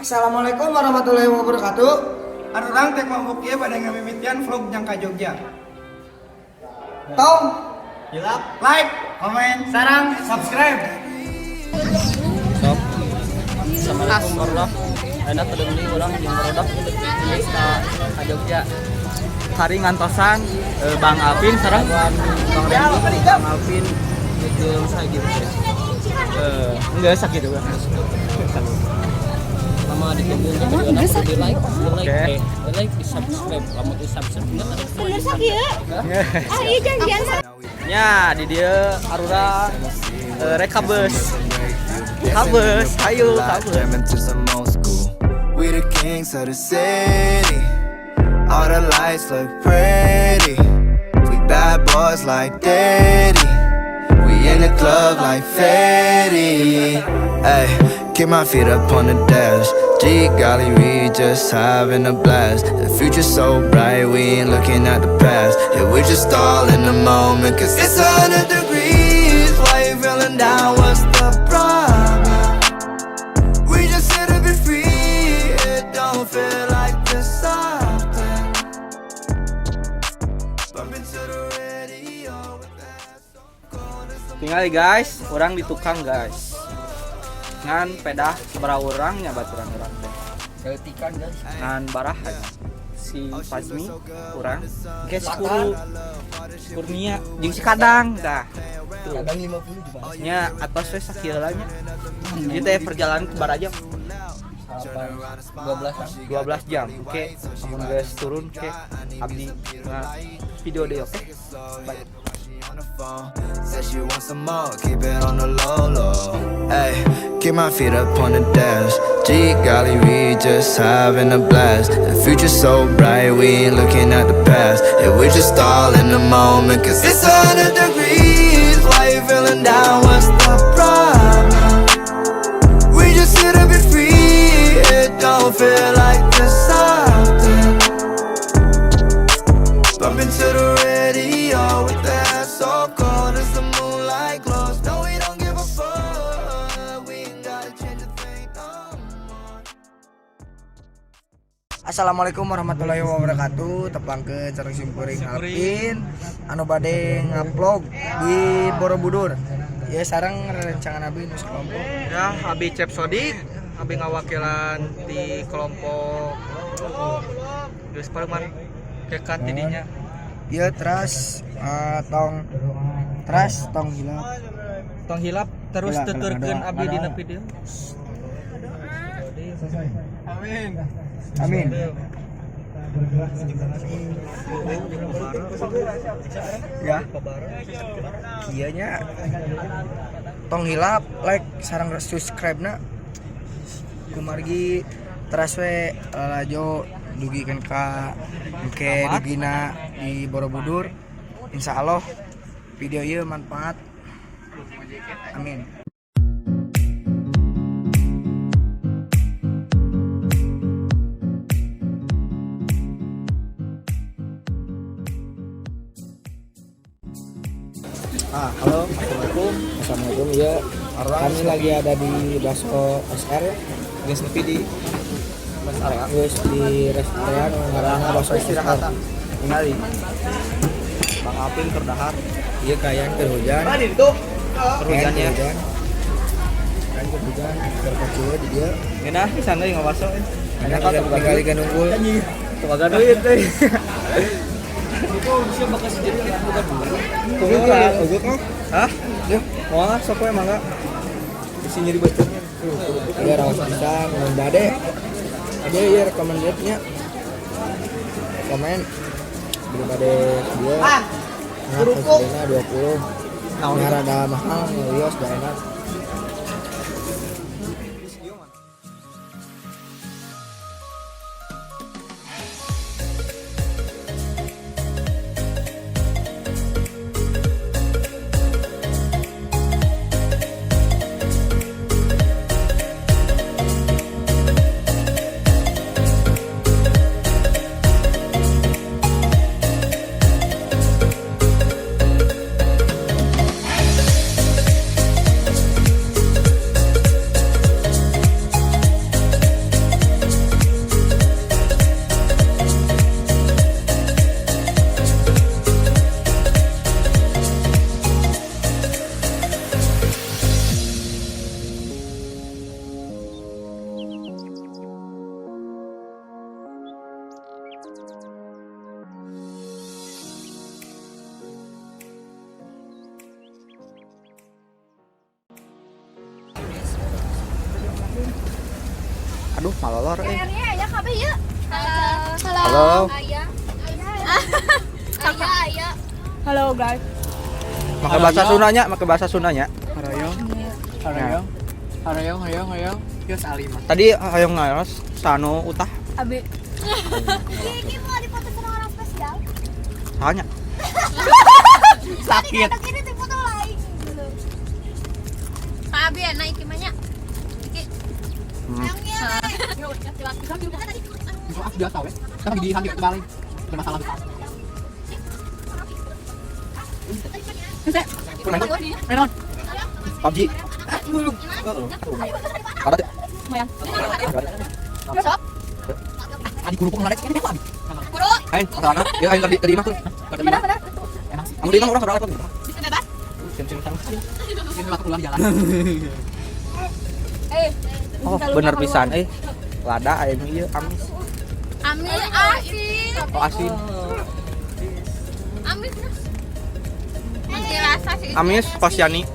Assalamualaikum warahmatullahi wabarakatuh. Arurang teh kelompok ieu pada ngamimitian vlog Jangka Jogja. Tong Hilap, like, komen, sarang, subscribe. Sok. Assalamualaikum warahmatullahi enak teu deui urang jeung barudak ini ka Jogja. Hari ngantosan Bang Alvin sareng Bang Randy, Bang Alvin jeung sakitu. Enggak sakitu kan. Sama ditunggu di like, di like, di subscribe. Kamu di subscribe enggak ada. Bener sakieu. Ah ieu janjian sa. Nya di dieu arurang rek kabes. Kabes, ayo kabes. We the kings of the city. All the lights look pretty. We bad boys like Daddy. We in the club like Fetty. Ay, keep my feet up on the dash. G golly, we just having a blast. The future's so bright, we ain't looking at the past. Yeah, we're just all in the moment, cause it's 100 degrees. Why you feeling down? What's the problem? We just here to be free. It don't feel like this often. Bumping to the radio with that so cold as the Tinggal guys, orang di tukang guys. Ngan pedah sabaraha urang nya baturan urang teh. Keutikan guys. Ngan baraha si Fazmi urang ge 10 Kurnia jeung si Kadang dah. Kadang 50 juga. Nya atos we sakieu nya. Ieu teh perjalanan ke Baraja 12 jam. Oke, amun geus turun ke abdi video deh oke. Bye. on the phone. Said she wants some more, keep it on the low low. Ay, keep my feet up on the dash. G golly, we just having a blast. The future's so bright, we ain't looking at the past. Yeah, we're just all in the moment, cause it's 100 degrees. Why you feeling down? What's the problem? We just here to be free. It don't feel like this often. Bumping to the radio with that so cold as the moonlight glows. No, we don't give a fuck. We ain't gotta change a thing no more. Assalamualaikum warahmatullahi wabarakatuh. Tepang ke Cereng Simpuring Alvin anu bade ngupload di Borobudur. Ya sareng rencangan abi nu kelompok. Ya, abi Cep Sodik, abi ngawakilan di kelompok geus pareman kekat tidinya. Ieu teras tong hilap. Tong hilap terus Hilap, tuturkeun hilap, abdi hilap. dina video. Amin. Ya. Kieu nya tong hilap like sareng subscribe na. Kumargi teras we lajo dugikeun ka engke dugina di Borobudur. Insyaallah video ieu manfaat. Amin. Halo, assalamualaikum. Ya, kami lagi ada di Baso SR ya. Geus nepi di rest area. Terus di rest area ngaranna Baso Istirahat. SR. Ningali. Bang Apin terdahar. Ieu kayan keur hujan. Hujan ya. Kan keur hujan, berkecil di dia. Ngeunah pisan deui ngawaso. Ada kali kan unggul. Teu boga duit teh. Ugut mah. Hah? Ya, mau nggak? Sok we mangga. Isi nyeri beuteungnya. Ada raos pisang, mun bade. Ada ieu rekomendasinya. Komen. Belum ada dia. Kerupuk 20. Nah, rada mahal, ngelios gak enak. Aduh, malolor PR-nya aya kabeh ieu. Halo. Aya. Aya. Halo guys. Make bahasa Sundanya, make bahasa Sundanya. Hayong. Yos alima. Tadi hayong ngaos sanu utah Abi. Ini mau dipoto sama orang spesial. hanya. Sakit. Ini tuh foto lain. Abi naik ke mana? Maaf dia tahu ya. Kan di handi kembali. Ada masalah besar. Menon. PUBG. Ada teh. Adik guru pengaret ini apa? Guru. Ain, karena dia ain tadi mah tuh. Benar. Kamu di orang saudara tuh. Bebas. Sim sama. Ini waktu keluar jalan. Oh, bener pisan lada aya nu ieu amis. Amin asin. Oh, asin. Amin. Masih rasa sih. Amis Kosiani.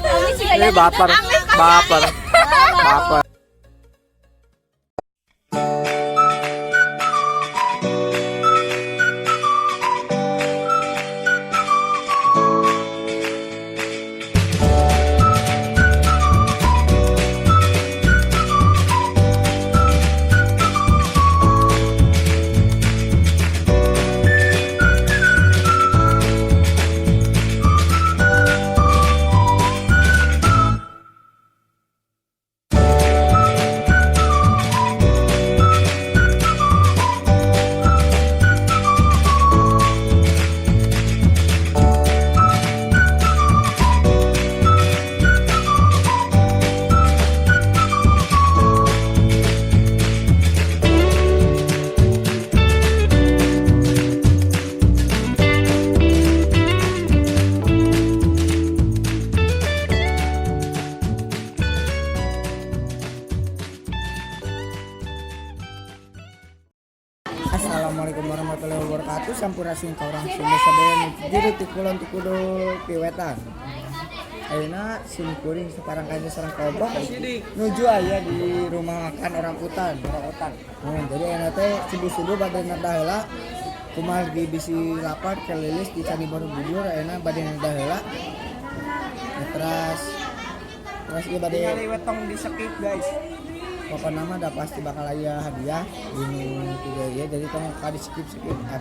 Amin sih gak Baper. Assalamualaikum warahmatullahi wabarakatuh. Sampurasun ka urang Sunda sadaya jadi tikulon ti kudu piwetan. Ayeuna simkuring sekarang kanya sareng kobok nuju aya di rumah makan orang utan. Jadi ayeuna teh subuh-subuh bade nada heula kumaha di bisi lapar kelilis di Candi Borobudur ayeuna bade nada heula. Terus ieu bade Wetong di skip guys. pokoknya mah udah pasti bakal aya hadiah dinu tiga ya, jadi tolong di skip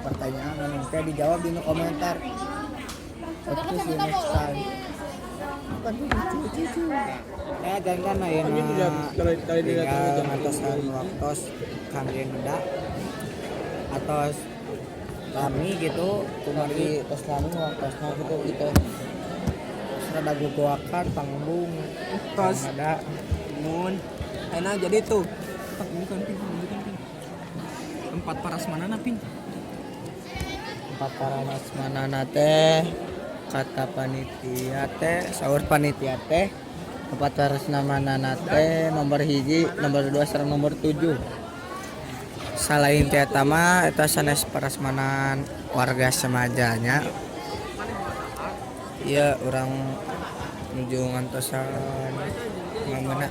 pertanyaan nanti dijawab di komentar. Oke, see you next time. Jangan ya tinggal ngatosan waktu kangge ngeda atau kami gitu kumari tos lami waktosna gitu rada gugoakan pangbung tos ada Mun. Enak jadi tuh. Empat paras manana pin. Empat paras manana teh kata panitia teh sahur panitia teh empat paras manana teh nomor hiji nomor 2 sareng nomor 7 salain teh mah eta sanes parasmanan warga semajanya. Iya orang nuju ngantosan ngamana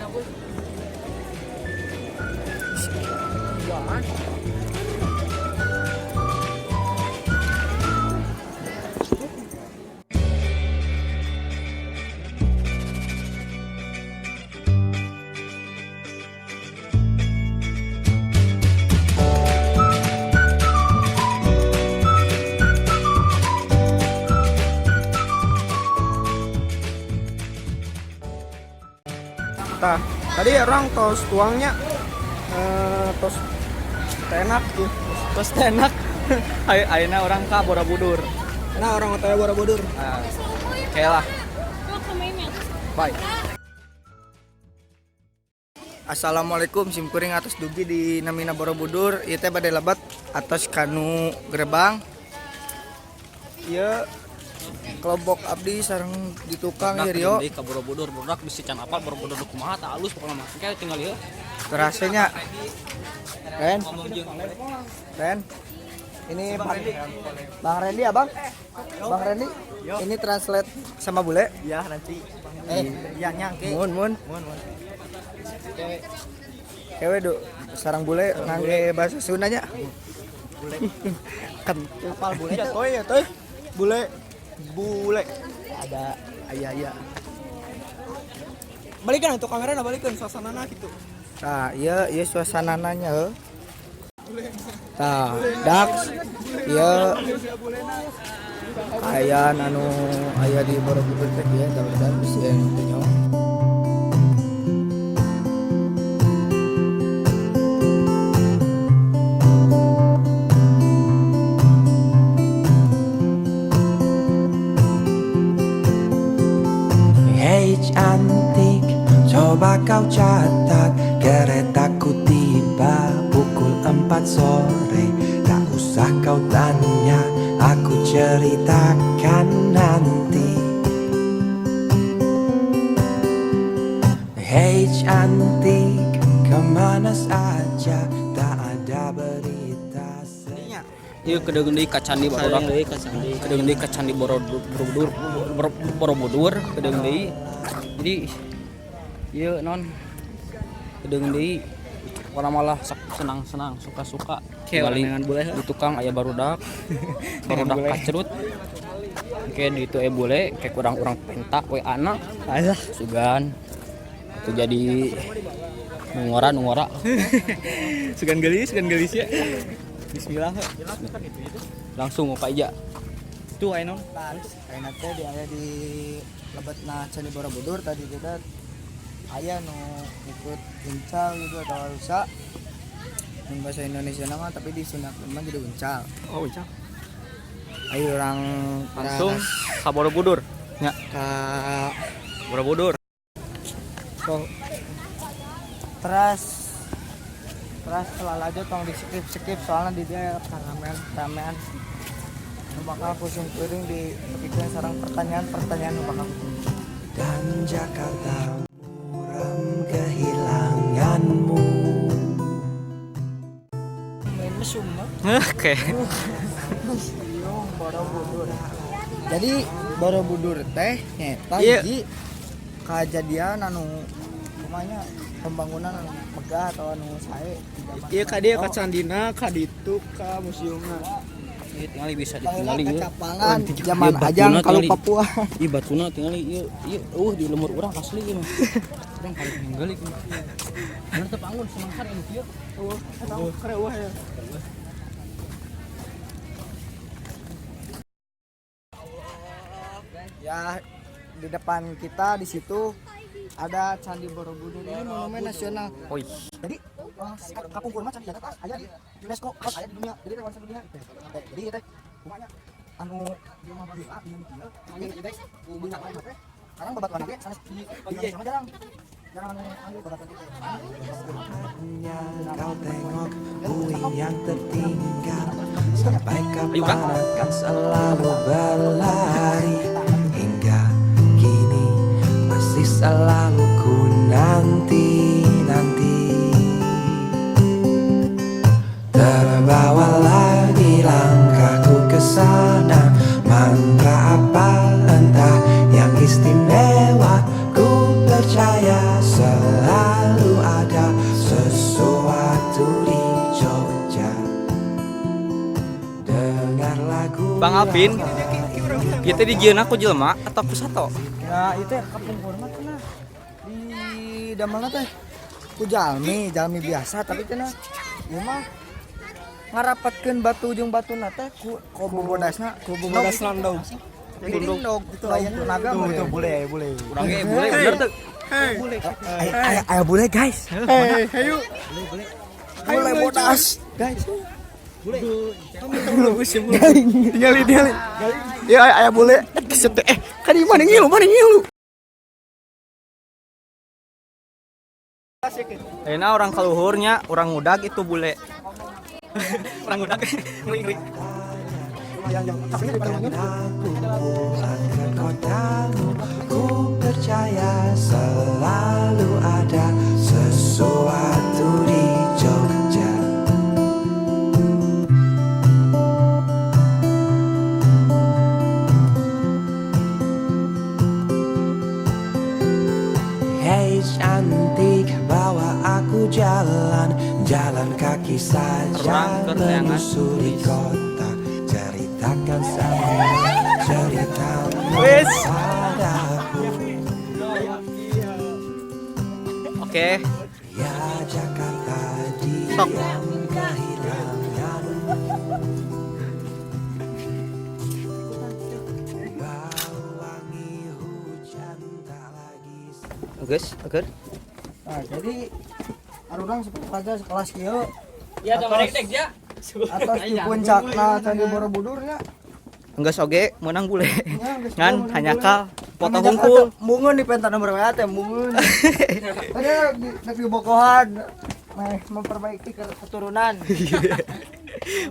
Tadi orang tos tuangnya tos tenak tuh. Tos tenak. Ayeuna orang ka Borobudur. Nah orang otoy Borobudur. Oke lah. Bye. Assalamualaikum simkuring atas dugi di namina Borobudur. Ieu teh bade lebat atas kanu gerbang. Ieu kelompok abdi sareng di tukang ieu Rio. Di ka Borobudur budak bisi can apal Borobudur kumaha tah alus pokona mah. Kayak tinggal ieu. Terasanya Ren. Ini Bang Randy abang. Bang Randy. Ini translate sama bule. Ya nanti. Iya nyangke. Mun. Kewe do sarang bule ngangge bahasa Sundanya. Kepal bule ya toy. Bule. Ada aya. Balikan untuk kamera, balikan suasana gitu. Nah, iya suasananya heuh. Tah, Dax. Ieu aya anu aya di Borobudur teh ya, dan bisi anu teh nyawa. Hey cantik, coba kau catat keretaku tiba pukul 4 sore. Tak usah kau tanya, aku ceritakan nanti. Hey cantik, kemana saja tak ada berita. Ieu kedeung deui ka Candi Barudak. Kedeung deui ka Candi Borobudur kedeung deui. Jadi ieu non kedeung deui orang malah senang-senang suka-suka kembali di tukang aya barudak kacrut kayak di itu bule kayak kurang penta we anak sugan itu jadi nungora sugan gelis ya. Bismillah. Langsung Pak Ija. Tuh aya non. Ayeuna teh aya di lebetna Candi Borobudur tadi kita aya nu ikut uncal gitu atau rusa. Mun bahasa Indonesia nama tapi di Sunda mah jadi uncal. Oh, uncal. Ayo orang Langsung ka Borobudur. Nya ka Borobudur. so terus setelah lanjut tong di skip soalnya di dia ramean nu bakal pusing piring di pikiran sareng pertanyaan nu bakal Dan Jakarta muram kehilanganmu. main mesum mah. Oke. Jadi Borobudur teh nyeta Iya. hiji kejadian anu kumanya pembangunan anu megah atau anu sae di zaman Iya ka dia ka candina, ka ditu ka museumna. Ieu tingali bisa Baheula ditinggali ieu. kacapangan Ieu zaman batuna Ajang kalau tingali. Papua. Ieu batuna tingali ieu di lemur urang asli ieu mah. Urang kali ninggali ieu. Bener teh pangun senang sare anu kieu. Kere wah ya. Ya di depan kita di situ ada Candi Borobudur ini monumen nasional. Oi. Jadi kapungkur mah candi atas aya di UNESCO terus aya di dunia. Jadi teh warisan dunia. Jadi teh kumanya anu di rumah baru ini dia teh di ngapain teh? Sekarang babatuan ge sanes di sama jarang. Jarang anu babatuan itu. Kau tengok bui yang tertinggal. Sampai kapan akan selalu berlari. Hingga kini masih selalu ku nanti. Terbawa lagi langkahku ke sana. Mantra apa entah yang istimewa. Ku percaya selalu ada sesuatu di Jogja. Dengar lagu Bang Apin. Ieu teh di jieuna ku jelema atau ku sato? Nah, itu ya kapungkur mah cenah. Di damelna teh ku jalmi biasa tapi cenah ieu mah ngarapatkeun batu jeung batuna teh ku bobodasna, landau. Jadi dindog itu aya tenaga mah itu bule. Urang ge bule bener teh. Aya bule guys. Hayu. Bule bodas guys. Tinggali. Ya aya bule. Kan di mana ngilu? Ayeuna orang kaluhurnya, orang ngudag itu bule. Orang ngudag ngeri. pulang ke kotamu. Ku percaya selalu ada sesuatu di Jogja. cantik, bawa aku jalan, jalan kaki saja, menyusuri kota, ceritakan semua ceritamu padaku. Oke. Ya Jakarta Stop. diam kehilangan. Bau wangi hujan tak lagi. Guys, oke. Nah, jadi arurang seperti aja sekelas kieu. Iya, gambar tek ya. Atas di puncakna Candi Borobudur nya. Enggeus oge menang bule. Ya, geus Ngan menang hanya bule. ka foto Anu hungkul. atuh, mungun di pentas nomor WA teh mungun. Ada di bokohan memperbaiki keturunan.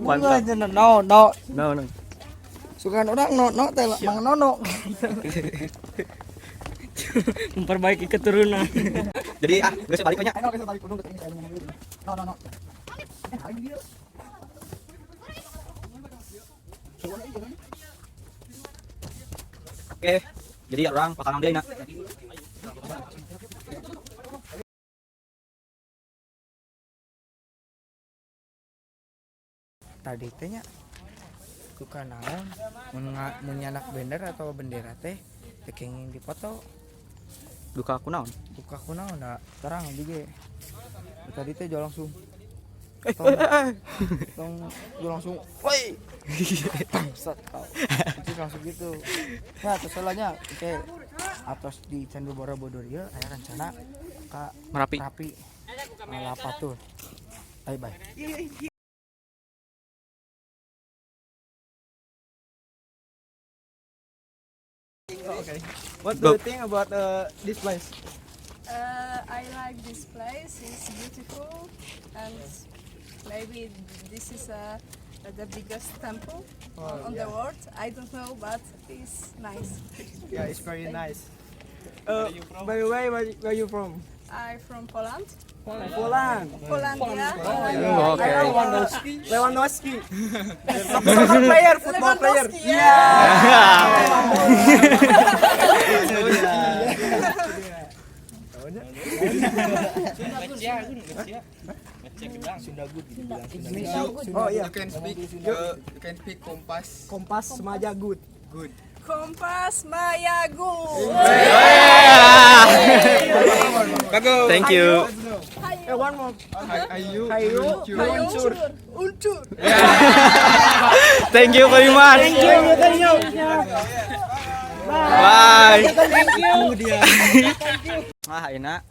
Mungun aja no. No. Sugan orang no teh mang nono. Memperbaiki keturunan. Jadi geus balik nya. Ayo kita balik gunung ke sini. No. Oke. Jadi orang bakal ngambil na. Tadi teh nya suka naon mun nyanak bender atau bendera teh kenging dipoto. Duka aku naon? Buka kunaon da terang juga. Tadi teh jo langsung tong jo langsung woi. Bangsat kau. Itu langsung gitu. Nah, terus salahnya oke atas di Candi Borobudur ieu aya rencana ka Merapi. Lapatur. Bye. Okay. What do you think about this place? I like this place. It's beautiful, and maybe this is the biggest temple on the world. I don't know, but it's nice. Yeah, it's very nice. By the way, where you from? I'm from Poland. Poland. Polandia. Oke. Lewandowski. Football player. Oh yeah. You can speak Kompas Semaja good. Kompas Mayagu. Thank you. One more. Ayu. Uncur. Thank you very much. Thank you. Bye. Ayeuna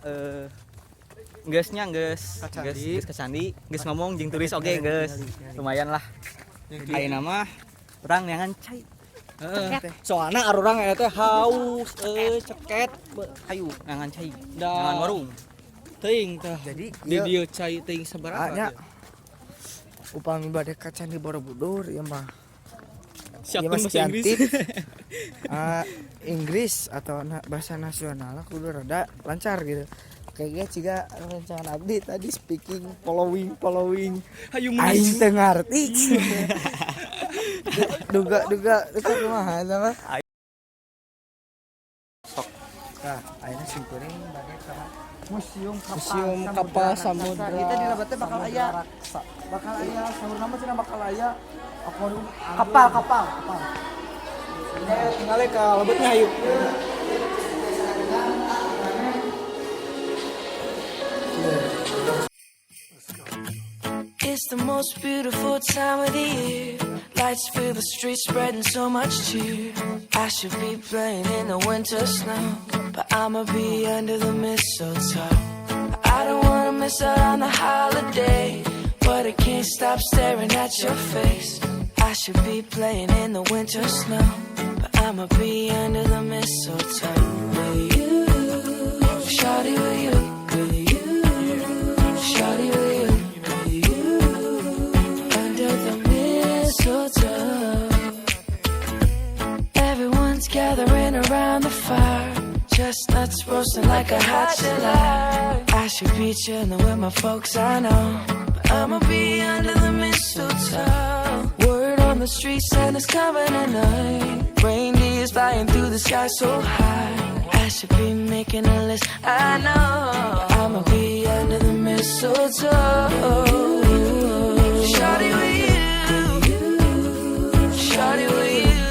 geusnya geus ke candi, geus ngomong jeung turis oge geus. Lumayan lah. Ayeuna mah urang neangan cai. Soalna arurang eta teh haus, ceket, hayu neangan cai. Neangan warung. Teuing teh. Jadi Di dieu cai teuing sabaraha? nya upami bade ka Candi Borobudur ieu mah Siapkeun mas bahasa Inggris. cantik. Inggris atau bahasa nasional kudu rada lancar gitu. Kayaknya ciga rencana abdi tadi speaking following. Hayu Aing teu ngarti. Duga kumaha eta mah. Nah, ayeuna simkuring bade ka Museum Kapal Samudra. Kita di Labate bakal aya saurna mah cenah bakal aya kapal. Tinggal ke lebetnya yuk. It's the most beautiful time of the year. Lights fill the streets, spreading so much cheer. I should be playing in the winter snow, but I'ma be under the mistletoe. I don't wanna miss out on the holiday, but I can't stop staring at your face. I should be playing in the winter snow, but I'ma be under the mistletoe. With you, shawty, with you, shawty, with you. Everyone's gathering around the fire, chestnuts roasting like a hot July. I should be chilling with my folks, I know, but I'ma be under the mistletoe. Word on the street, Santa's coming at night. Reindeers flying through the sky so high. I I should be making a list. I know I'ma be under the mistletoe. Shawty with you, shawty with you,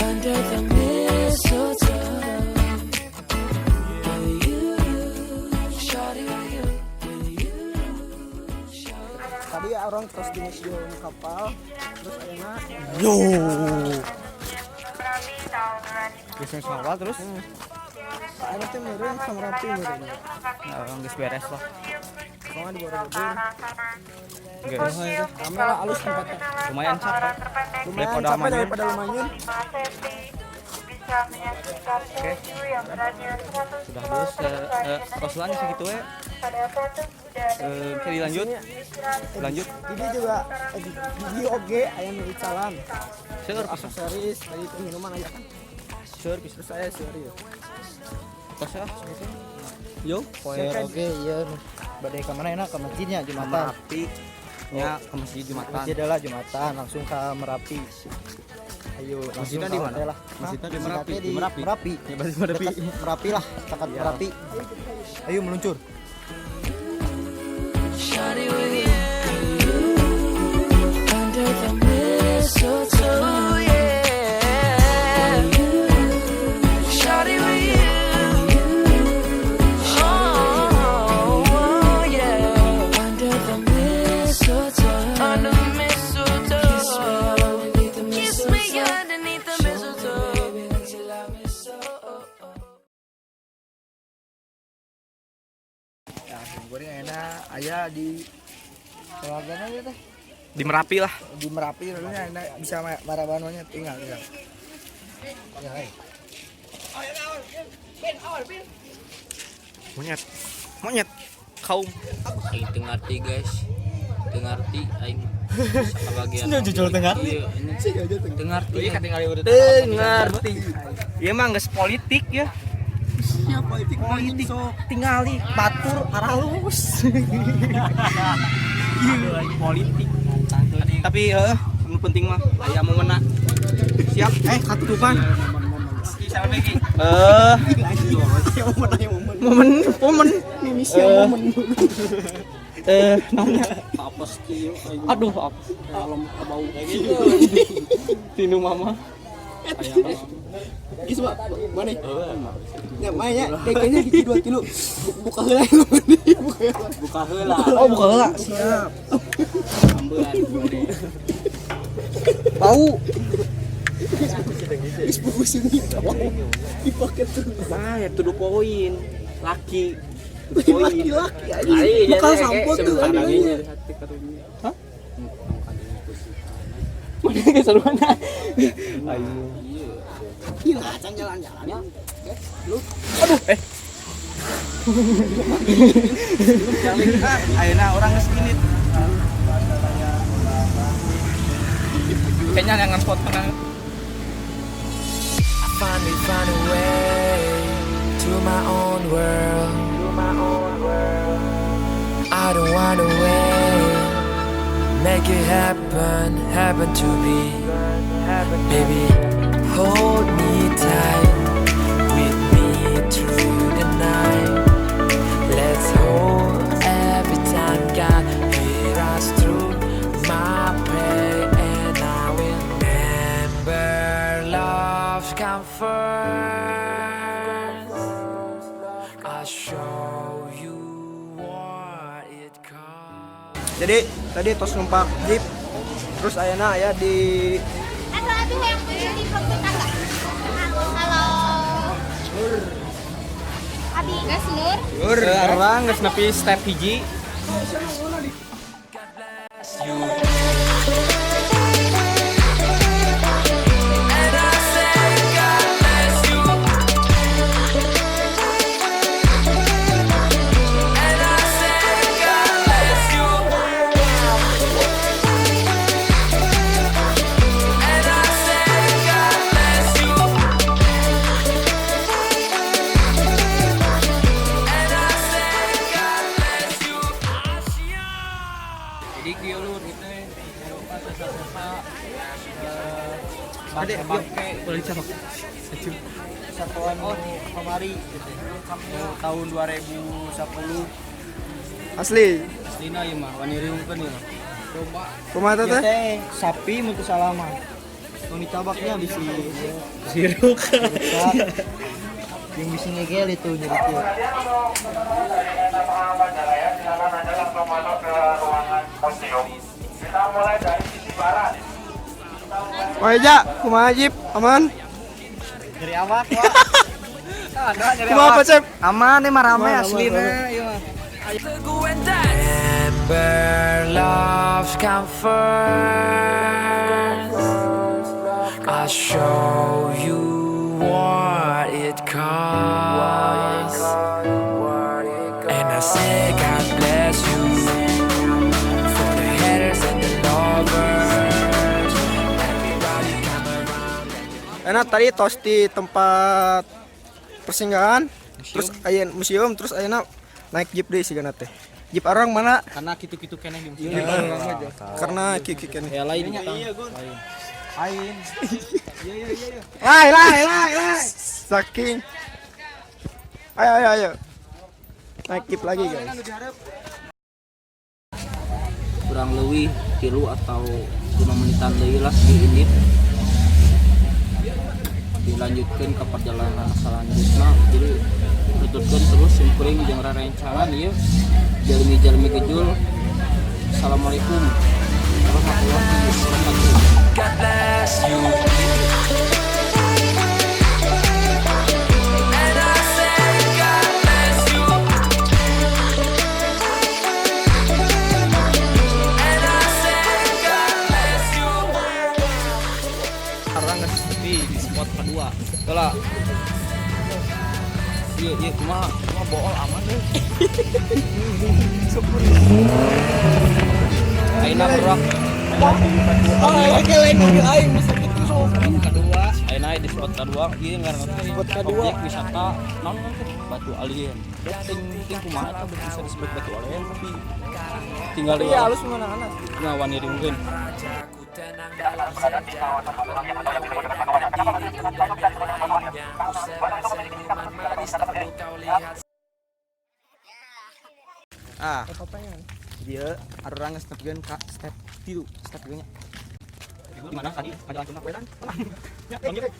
under the mistletoe. With you, shawty with you, with you, shawty. Tadi orang terus di museum kapal, terus enak. Yo. Bisnis awal terus. Enak tuh meureun sama rapi meureun. Orang geus beres lah. Soalnya di Borobudur. Geus. Rame lah alus tempatnya. Lumayan capek. Lumayan Daripada capek Manyun. daripada Manyun. Oke. Sudah terus Rosulan segitu ya. Oke, dilanjut. Lanjut. Jadi juga di oge aya nu icalan. Seur Aksesoris tadi itu minuman aja kan. Seur bisa saya seur ya. pas ya. Yo, Poe oge ieu bade ka mana enak ka masjidnya Jumatan. Merapi. Ya, ke masjid Jumatan. Masjid adalah Jumatan langsung ke Merapi. Ayo, Masjidnya di mana? Masjidnya di Merapi. Di Merapi. Ya berarti Merapi. Dekat Merapi lah, dekat Merapi. Ayo meluncur. Shawty with you, under the mistletoe, yeah. Shawty with you, oh yeah. Under the mistletoe, under the mistletoe. Kiss me underneath the mistletoe, baby, until I miss so. Ya, goreng enak aya di keluarganya aja teh. Di Merapi lah. Di Merapi dulunya enak bisa marabanonya tinggal. Ya, hai. Monyet. Monyet. Kaum. Aing teu ngarti guys, teu ngarti aing sabagian. Nya jujur teu ngarti. Iya, teu ngarti. Ieu katingali urut. Teu ngarti. Ieu mah geus politik ya. Ya politik Tingali batur aralus. Politik. Tapi nu penting mah aya momenna. Siap. Katutupan. Momen. Inisial momen. Namanya Apes kieu aing aduh apa? alam bau kayak gitu. Tinu mama. Geus mah mana? Ya maya kayaknya hiji 2 kilo. Buka heula Buka heula. Oh, buka heula. Siap. Ambelan. Bau. Geus bungkus ini. Dipakai terus. Nah, ya tuh poin. Laki. Laki-laki aja. Bakal sampo tuh. Hah? Mana ke sarwana? Ayo. Gila, can jalan-jalan ya. Lu. Aduh, ayeuna orang geus gini. Kayaknya yang nge-spot tengah. I finally found a way to my own world. I don't wanna wait. Make it happen, happen to be. Baby, hold me tight, with me through the night. Let's hold every time God hear us through my pain, and I will remember love's come first. I'll show you what it costs. Jadi tadi tos numpak jeep. Terus ayeuna aya di Aduh yang punya di vlog tetangga. Halo. Abi, Gas Nur. Orang geus nepi step hiji. Jadi kieu lur gitu. Tadi bangke boleh cabak. kamari gitu. Tahun 2010 Asli. aslina ieu mah wani riungkeun ieu mah. Kumaha Ieu teh? teh sapi mutu salama. Nu ditabaknya bisi Siruk. yang bisi ngegel itu jadi kieu. Oh ja, kumaha Jip? Aman? Dari awak wah. Kumaha apa Cep? Aman nih mah rame Aman, aslina aman. ieu mah. Remember love's come first. I'll show you what it costs. And I say God bless you for the haters and the lovers. Everybody come around. Enak tadi tos di tempat persinggahan, terus aya museum, terus ayeuna naik jeep deui sigana teh. Jeep arang mana? Karena kitu-kitu keneh di museum. Karena kiki keneh. Ya lain kita. Lain. Lai. Saking. Ayo. Naik jeep lagi guys. kurang lebih 3 atau 5 menitan deui lah di Indit. Dilanjutkan ke perjalanan selanjutnya, jadi tutupkan terus simkuring jeung rarencangan ieu jalmi-jalmi gejul. Assalamualaikum warahmatullahi wabarakatuh. God bless you. And I say God bless you. And I say God bless you. Sekarang geus sepi di spot kedua. Heula. Ieu kumaha bool aman deh. Aina berak. Kedua, aina di spot kedua, ieu ngaranna spot kedua objek wisata naon batu alien. Ting kumaha eta bisa disebut batu alien tapi tinggal di halus mana-mana. Nya wani riungkeun. Dia arurang step gen ka step 3, step 3 nya. Di mana tadi ada langsung apa kan? Ya, bang gitu.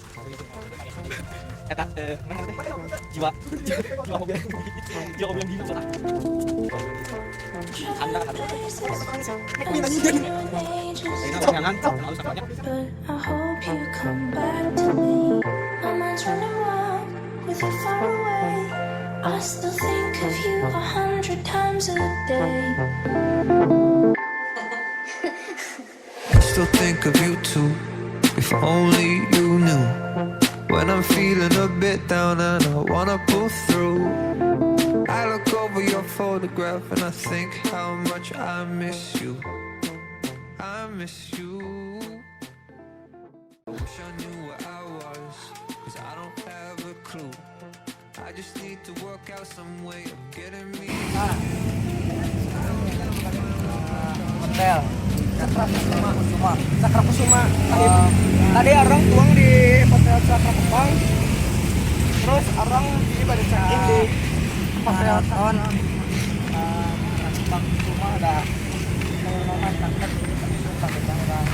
Eta mana teh? Jiwa mobil. Jiwa mobil gini sana. Anda kan. Ini tadi jadi. Ini jangan harus sakanya. But I hope you come back to me. My mind's running wild with you far away. I still think of you 100 times a day. I still think of you too. If only you knew. When I'm feeling a bit down and I wanna pull through, I look over your photograph and I think how much I miss you. I miss you. I wish I knew where I was, 'cause I don't have a clue. I just need to work out some way of getting me. Hotel Cakra Kusuma. Tadi orang tuang di Hotel Cakra Kupang. Terus orang di pada check-in di Hotel Kawan. Cakra Kusuma ada pengumuman tangkat orang.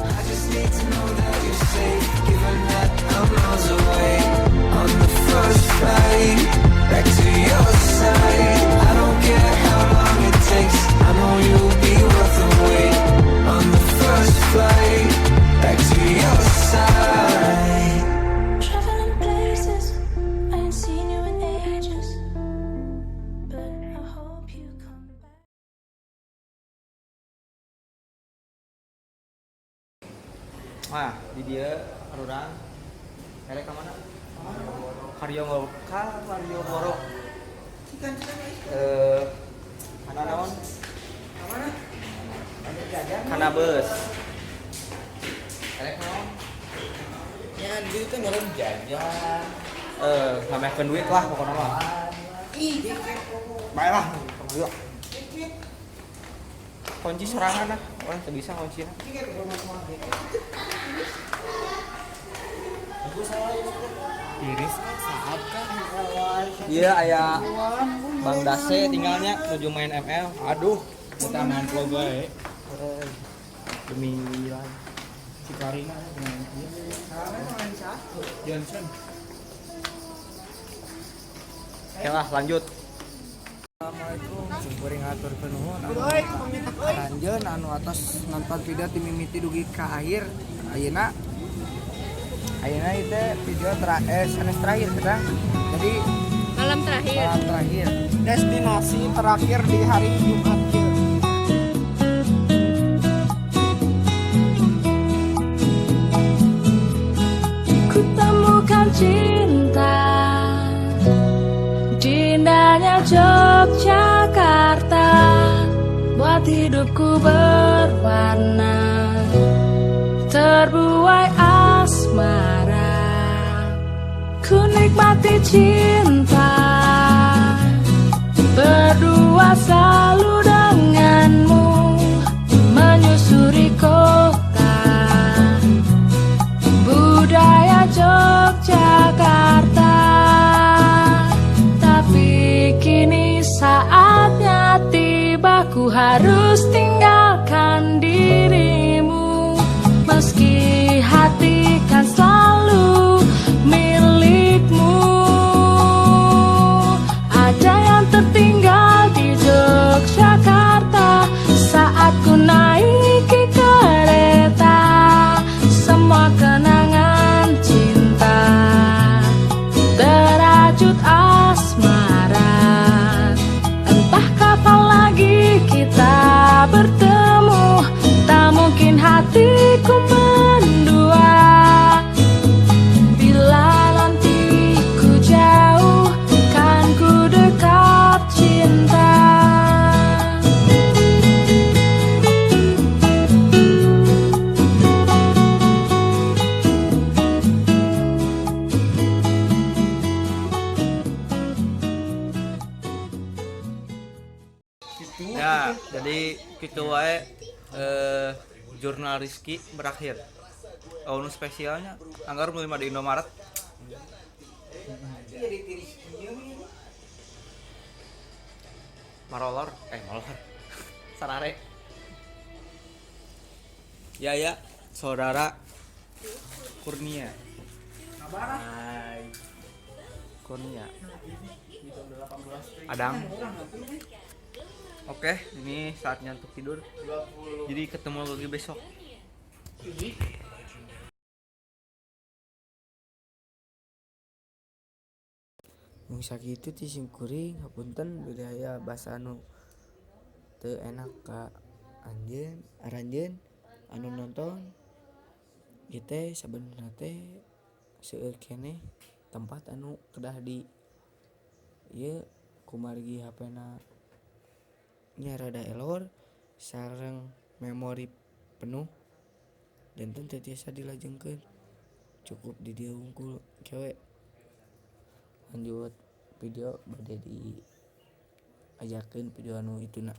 I just need to know that you're safe, given that I'm miles away. On the first flight back to your side, I don't care how long it takes, I know you'll be worth the wait. On the first flight back to your side. Traveling places I ain't seen you in ages. But I hope you come back. Nah, di dia arurang. Kere ka mana? Karyo Moro. Kana naon? Kana beus. Kere naon? Ya di itu ngerum jajan. Ngamekeun duit lah pokona mah. Bae lah, kunci sorangan lah. orang teu bisa kuncinya. Iris saat kan iya aya Bang Dase tinggalnya nuju main ML. Aduh, kita main vlog bae. Demi Wilan. Si Karina main Johnson. Oke lah, lanjut. Assalamualaikum, kuring atur penuhun. Lanjut anu atas nonton video tim mimiti dugi ka akhir. Ayeuna itu video sanes terakhir kita. Jadi Malam terakhir. malam terakhir. Destinasi terakhir di hari Jumat kieu. Ku temukan cinta di indahnya Yogyakarta, buat hidupku berwarna, terbuai asmara. Ku nikmati cinta berdua selalu denganmu, menyusuri kota budaya Yogyakarta. Tapi kini saatnya tiba, ku harus tinggalkan dirimu. Meski hati kan selalu milikmu, ada yang tertinggal di Yogyakarta saat ku naiki kereta. Semua kenangan cinta terajut asmara. Entah kapan lagi kita bertemu, tak mungkin hatiku mendua. Bila nanti ku jauh, kan ku dekat cinta. Ya, jadi gitu wae jurnal Rizky berakhir. Oh, nu spesialnya anggar menerima di Indomaret. Marolor, molor. Sarare. Ya, saudara Kurnia. Hai. Kurnia. Adang. Oke, ini saatnya untuk tidur. Jadi ketemu lagi besok. Mung sakitu ti sim kuring hapunten budaya bahasa anu teu enak ka aranjeun anu nonton. Ieu teh sabenerna teh seueur keneh tempat anu kedah di ieu kumargi HP-na nya rada elor sareng memori penuh dan teu tiasa dilajengkeun, cukup di dieu unggul cewek. Lanjut video bade di ajakeun video anu ituna.